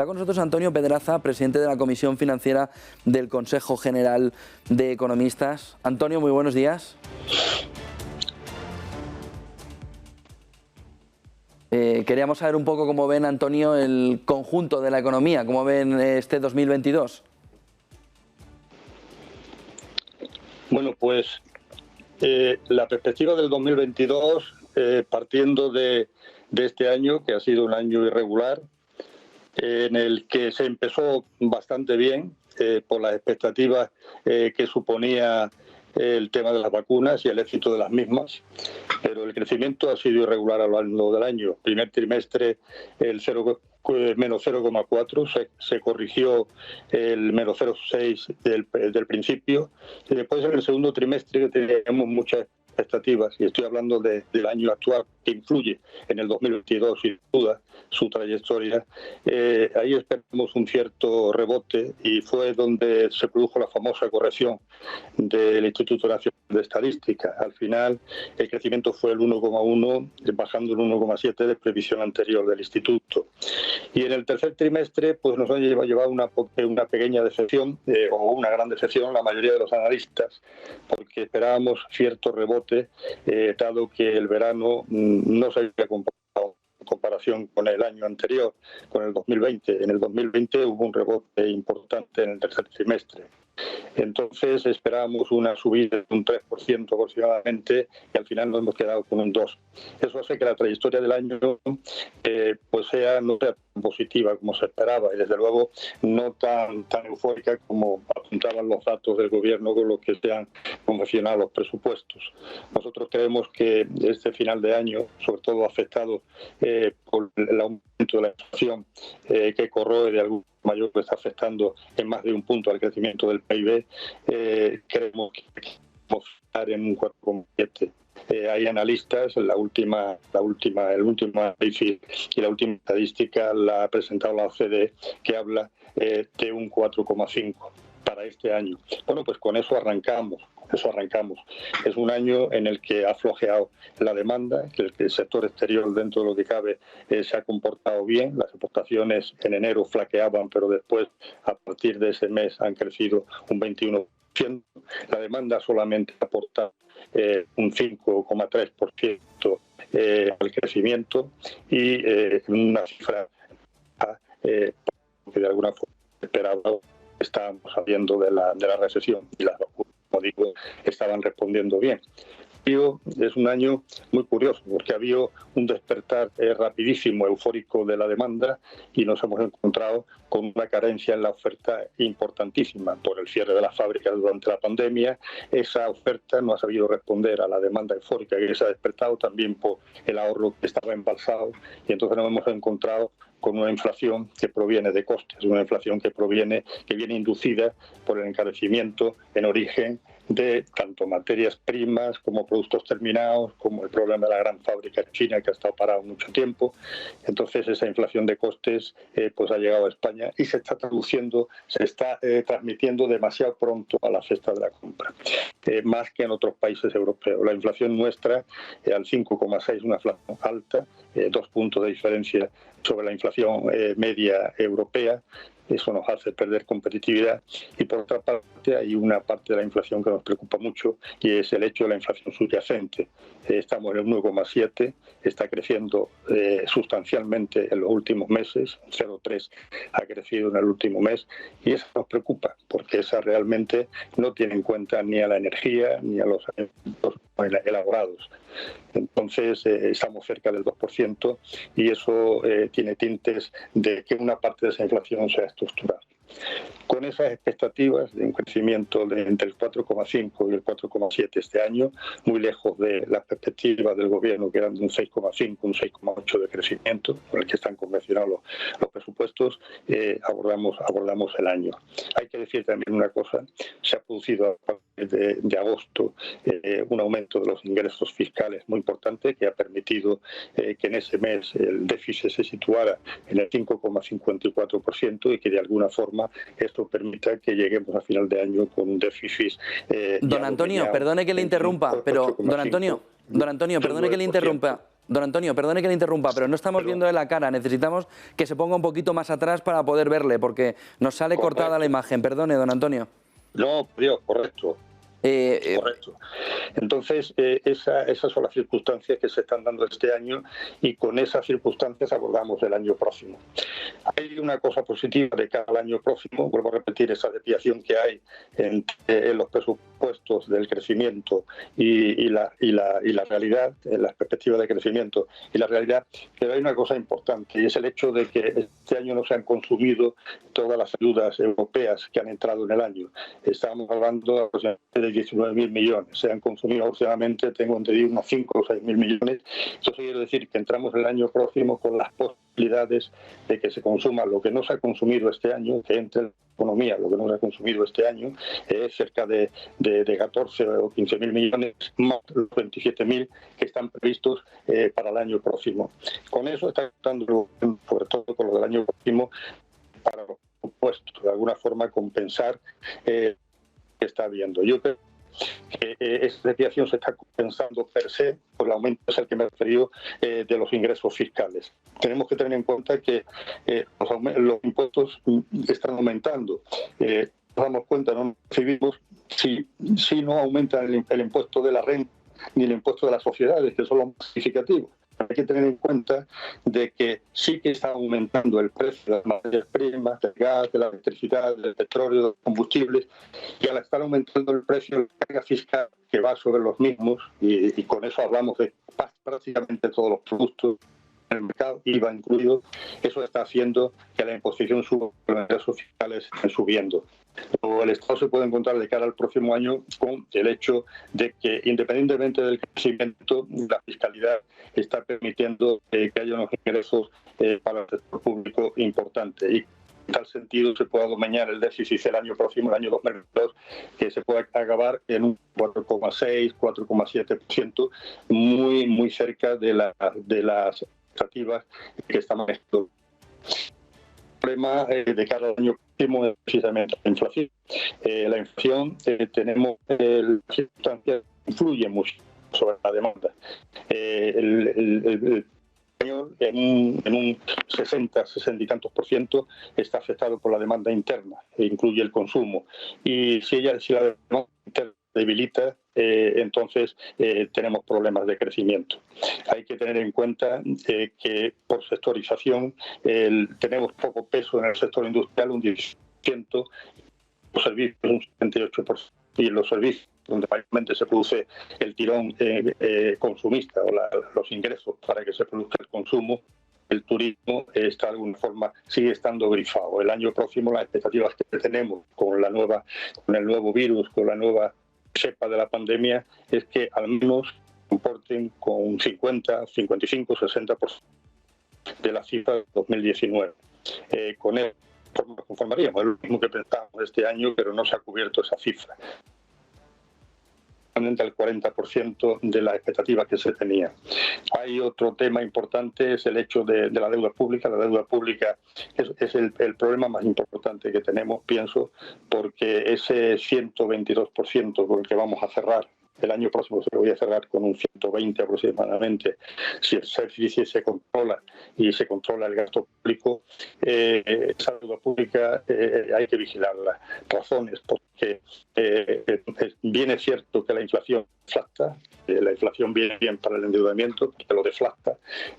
Está con nosotros Antonio Pedraza, presidente de la Comisión Financiera del Consejo General de Economistas. Antonio, muy buenos días. Queríamos saber un poco cómo ven, Antonio, el conjunto de la economía, cómo ven este 2022. Bueno, pues la perspectiva del 2022, partiendo de este año, que ha sido un año irregular, en el que se empezó bastante bien por las expectativas que suponía el tema de las vacunas y el éxito de las mismas, pero el crecimiento ha sido irregular a lo largo del año. Primer trimestre, el menos 0,4, se corrigió el menos 0,6 del principio, y después en el segundo trimestre teníamos muchas expectativas, y estoy hablando del año actual, que influye en el 2022 sin duda su trayectoria. Ahí esperamos un cierto rebote, y fue donde se produjo la famosa corrección del Instituto Nacional de Estadística. Al final el crecimiento fue el 1,1, bajando el 1,7 de previsión anterior del Instituto. Y en el tercer trimestre pues nos ha llevado una pequeña decepción, o una gran decepción, la mayoría de los analistas, porque esperábamos cierto rebote, dado que el verano no se había comportado en comparación con el año anterior, con el 2020. En el 2020 hubo un rebote importante en el tercer trimestre. Entonces esperábamos una subida de un 3% aproximadamente, y al final nos hemos quedado con un 2%. Eso hace que la trayectoria del año no sea tan positiva como se esperaba, y desde luego no tan eufórica como apuntaban los datos del gobierno con los que se han confeccionado los presupuestos. Nosotros creemos que este final de año, sobre todo afectado por el aumento de la inflación que corroe de algún mayor, que está afectando en más de un punto al crecimiento del PIB, creemos que vamos a estar en un 4,7. Hay analistas, el último análisis y la última estadística la ha presentado la OCDE, que habla de un 4,5 para este año. Bueno, pues con eso arrancamos. Es un año en el que ha flojeado la demanda, en el que el sector exterior, dentro de lo que cabe, se ha comportado bien. Las exportaciones en enero flaqueaban, pero después, a partir de ese mes, han crecido un 21%. La demanda solamente ha aportado un 5,3% al crecimiento, y una cifra que de alguna forma esperaba. Estábamos saliendo de la recesión, y las vacunas, como digo, estaban respondiendo bien. Es un año muy curioso, porque ha habido un despertar rapidísimo, eufórico de la demanda, y nos hemos encontrado con una carencia en la oferta importantísima por el cierre de las fábricas durante la pandemia. Esa oferta no ha sabido responder a la demanda eufórica que se ha despertado, también por el ahorro que estaba embalsado, y entonces nos hemos encontrado con una inflación que proviene de costes, una inflación que viene inducida por el encarecimiento en origen de tanto materias primas como productos terminados, como el problema de la gran fábrica china, que ha estado parado mucho tiempo. Entonces esa inflación de costes pues ha llegado a España, y se está transmitiendo demasiado pronto a la cesta de la compra, más que en otros países europeos. La inflación nuestra al 5,6, una inflación alta, 2 puntos de diferencia sobre la inflación media europea. Eso nos hace perder competitividad, y por otra parte hay una parte de la inflación que nos preocupa mucho, y es el hecho de la inflación subyacente. Estamos en el 1,7, está creciendo sustancialmente en los últimos meses, 0,3 ha crecido en el último mes, y eso nos preocupa, porque esa realmente no tiene en cuenta ni a la energía ni a los alimentos elaborados. Entonces estamos cerca del 2%, y eso tiene tintes de que una parte de esa inflación sea estructural. Con esas expectativas de un crecimiento entre el 4,5 y el 4,7 este año, muy lejos de las perspectivas del gobierno, que eran de un 6,5, un 6,8 de crecimiento, con el que están convencionados los presupuestos, abordamos el año. Hay que decir también una cosa: se ha producido a partir de agosto un aumento de los ingresos fiscales muy importante, que ha permitido que en ese mes el déficit se situara en el 5,54%, y que de alguna forma esto permita que lleguemos a final de año con un déficit. Don Antonio, perdone que le interrumpa, pero don Antonio, perdone que le interrumpa. Don Antonio, perdone que le interrumpa, pero no estamos viendo la cara. Necesitamos que se ponga un poquito más atrás para poder verle, porque nos sale cortada la imagen. Perdone, don Antonio. No, Dios, correcto. Correcto. Entonces, esas son las circunstancias que se están dando este año y con esas circunstancias abordamos el año próximo. Hay una cosa positiva de cara al año próximo, vuelvo a repetir esa desviación que hay en los presupuestos del crecimiento y la realidad, en las perspectivas de crecimiento y la realidad, pero hay una cosa importante y es el hecho de que este año no se han consumido todas las ayudas europeas que han entrado en el año. Estamos hablando de 19.000 millones. Se han consumido aproximadamente, tengo entendido, unos 5 o 6.000 millones. Eso quiere decir que entramos el año próximo con las posibilidades de que se consuma lo que no se ha consumido este año, que entre en la economía, lo que no se ha consumido este año, es cerca de 14 o 15.000 millones, más los 27.000 que están previstos para el año próximo. Con eso está contando, sobre todo con lo del año próximo, para los supuestos, de alguna forma compensar que está habiendo. Yo creo que esta desviación se está compensando per se por el aumento, es el que me he referido, de los ingresos fiscales. Tenemos que tener en cuenta que los impuestos están aumentando. Nos damos cuenta, no recibimos, si no aumenta el impuesto de la renta ni el impuesto de las sociedades, que son los más significativos. Hay que tener en cuenta de que sí que está aumentando el precio de las materias primas, del gas, de la electricidad, del petróleo, de los combustibles, y al estar aumentando el precio de la carga fiscal que va sobre los mismos, y con eso hablamos de prácticamente todos los productos en el mercado, IVA incluido, eso está haciendo que la imposición suba, los ingresos fiscales estén subiendo. El Estado se puede encontrar de cara al próximo año con el hecho de que, independientemente del crecimiento, la fiscalidad está permitiendo que haya unos ingresos para el sector público importantes. Y en tal sentido se pueda domeñar el déficit el año próximo, el año 2022, que se puede acabar en un 4,6, 4,7%, muy cerca de las expectativas que estamos viendo. El problema de cara al año próximo es precisamente la inflación. La inflación, tenemos la circunstancia influye mucho sobre la demanda. El español en un 60 y tantos % está afectado por la demanda interna, que incluye el consumo. Y si la demanda interna debilita, entonces tenemos problemas de crecimiento. Hay que tener en cuenta que por sectorización tenemos poco peso en el sector industrial, un 10%, los servicios un 78%, y en los servicios donde mayormente se produce el tirón consumista o los ingresos para que se produzca el consumo, el turismo está de alguna forma sigue estando grifado. El año próximo las expectativas que tenemos con el nuevo virus, con la nueva cepa de la pandemia, es que al menos comporten con un 50, 55, 60% de la cifra de 2019. Con él nos conformaríamos, es lo mismo que pensábamos este año, pero no se ha cubierto esa cifra. Al 40% de las expectativas que se tenían. Hay otro tema importante, es el hecho de la deuda pública. La deuda pública es el problema más importante que tenemos, pienso, porque ese 122% con el que vamos a cerrar el año próximo, se lo voy a cerrar con un 120 aproximadamente, si el servicio se controla y se controla el gasto público, esa deuda pública hay que vigilarla. Razones, porque bien es cierto que la inflación deflacta, la inflación viene bien para el endeudamiento, que lo deflacta,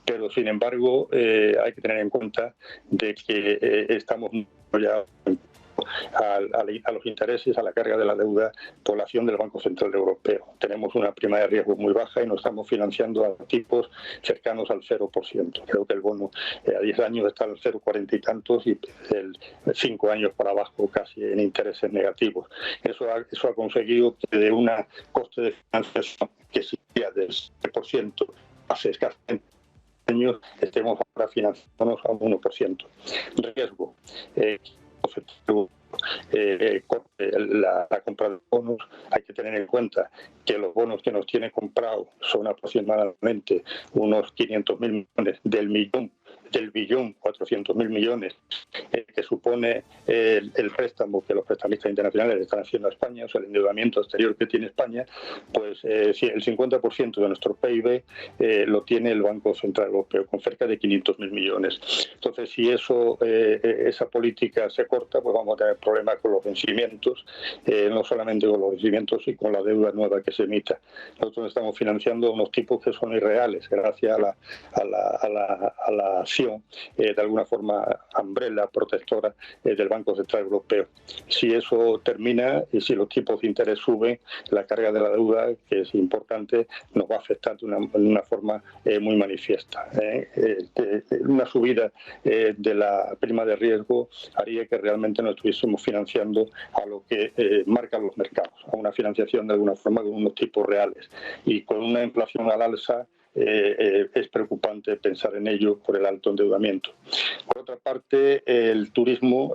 pero sin embargo hay que tener en cuenta de que estamos ya a los intereses, a la carga de la deuda por la acción del Banco Central Europeo. Tenemos una prima de riesgo muy baja y nos estamos financiando a tipos cercanos al 0%. Creo que el bono a 10 años está al 0,40 y tantos y 5 años para abajo casi en intereses negativos. Eso ha conseguido que de una coste de financiación que existía del 7% hace escasamente años estemos ahora financiándonos a un 1%. Riesgo. La compra de bonos, hay que tener en cuenta que los bonos que nos tiene comprado son aproximadamente unos 500.000 millones del millón del 1.400.000 millones que supone el préstamo que los prestamistas internacionales le están haciendo a España, o sea, el endeudamiento exterior que tiene España, pues si el 50% de nuestro PIB lo tiene el Banco Central Europeo, con cerca de 500.000 millones. Entonces, si esa política se corta, pues vamos a tener problemas con los vencimientos, no solamente con los vencimientos, y con la deuda nueva que se emita. Nosotros estamos financiando unos tipos que son irreales, gracias a la acción, de alguna forma, umbrella, protectora del Banco Central Europeo. Si eso termina y si los tipos de interés suben, la carga de la deuda, que es importante, nos va a afectar de una forma muy manifiesta. Una subida de la prima de riesgo haría que realmente no estuviésemos financiando a lo que marcan los mercados, a una financiación de alguna forma con unos tipos reales. Y con una inflación al alza, es preocupante pensar en ello por el alto endeudamiento. Por otra parte, el turismo,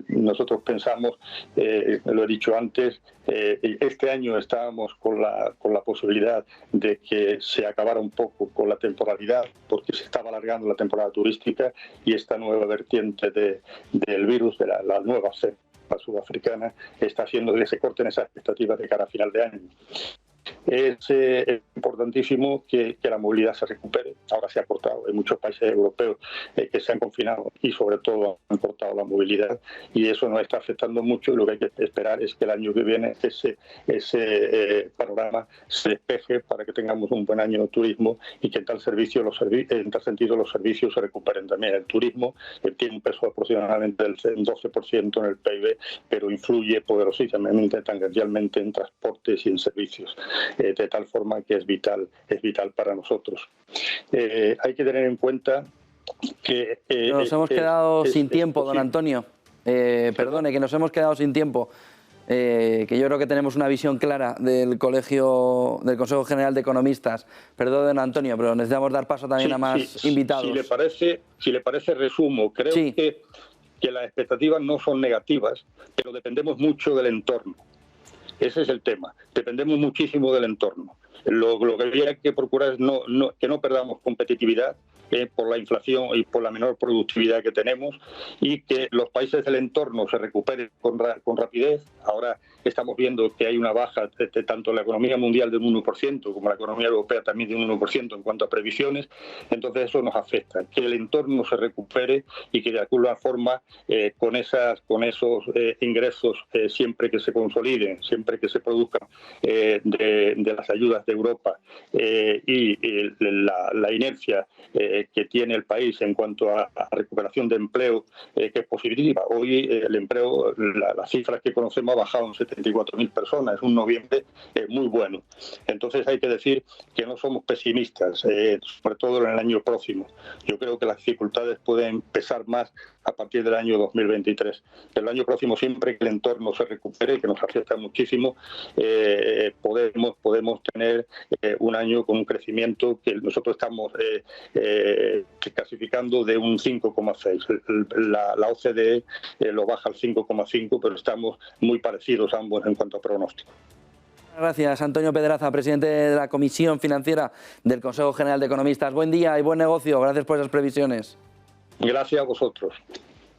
nosotros pensamos, lo he dicho antes, este año estábamos con la posibilidad de que se acabara un poco con la temporalidad, porque se estaba alargando la temporada turística, y esta nueva vertiente del virus, de la nueva cepa sudafricana, está haciendo que se corten esas expectativas de cara a final de año. Es importantísimo que la movilidad se recupere. Ahora se ha cortado, hay muchos países europeos que se han confinado y sobre todo han cortado la movilidad, y eso nos está afectando mucho, y lo que hay que esperar es que el año que viene ese panorama se despeje para que tengamos un buen año de turismo, y que en tal sentido los servicios se recuperen también. El turismo tiene un peso aproximadamente del 12% en el PIB, pero influye poderosamente, tangencialmente, en transportes y en servicios, de tal forma que es vital para nosotros. Hay que tener en cuenta que... nos hemos quedado sin tiempo, don Antonio. Perdone, que nos hemos quedado sin tiempo. Que yo creo que tenemos una visión clara del Consejo General de Economistas. Perdón, don Antonio, pero necesitamos dar paso también a más invitados. Si le parece, resumo. Creo que las expectativas no son negativas, pero dependemos mucho del entorno. Ese es el tema. Dependemos muchísimo del entorno. Lo que había que procurar es que no perdamos competitividad por la inflación y por la menor productividad que tenemos, y que los países del entorno se recuperen con rapidez. Ahora estamos viendo que hay una baja de tanto la economía mundial de un 1% como la economía europea también de un 1% en cuanto a previsiones. Entonces eso nos afecta, que el entorno se recupere y que de alguna forma con esos ingresos, siempre que se consoliden, siempre que se produzcan de las ayudas de Europa, y la inercia que tiene el país en cuanto a recuperación de empleo, que es positiva. Hoy el empleo, las cifras que conocemos, ha bajado en 74.000 personas, es un noviembre muy bueno. Entonces hay que decir que no somos pesimistas, sobre todo en el año próximo. Yo creo que las dificultades pueden pesar más a partir del año 2023. El año próximo, siempre que el entorno se recupere, que nos afecta muchísimo, podemos tener un año con un crecimiento que nosotros estamos clasificando de un 5,6. La OCDE lo baja al 5,5, pero estamos muy parecidos ambos en cuanto a pronóstico. Gracias, Antonio Pedraza, presidente de la Comisión Financiera del Consejo General de Economistas. Buen día y buen negocio. Gracias por esas previsiones. Gracias a vosotros.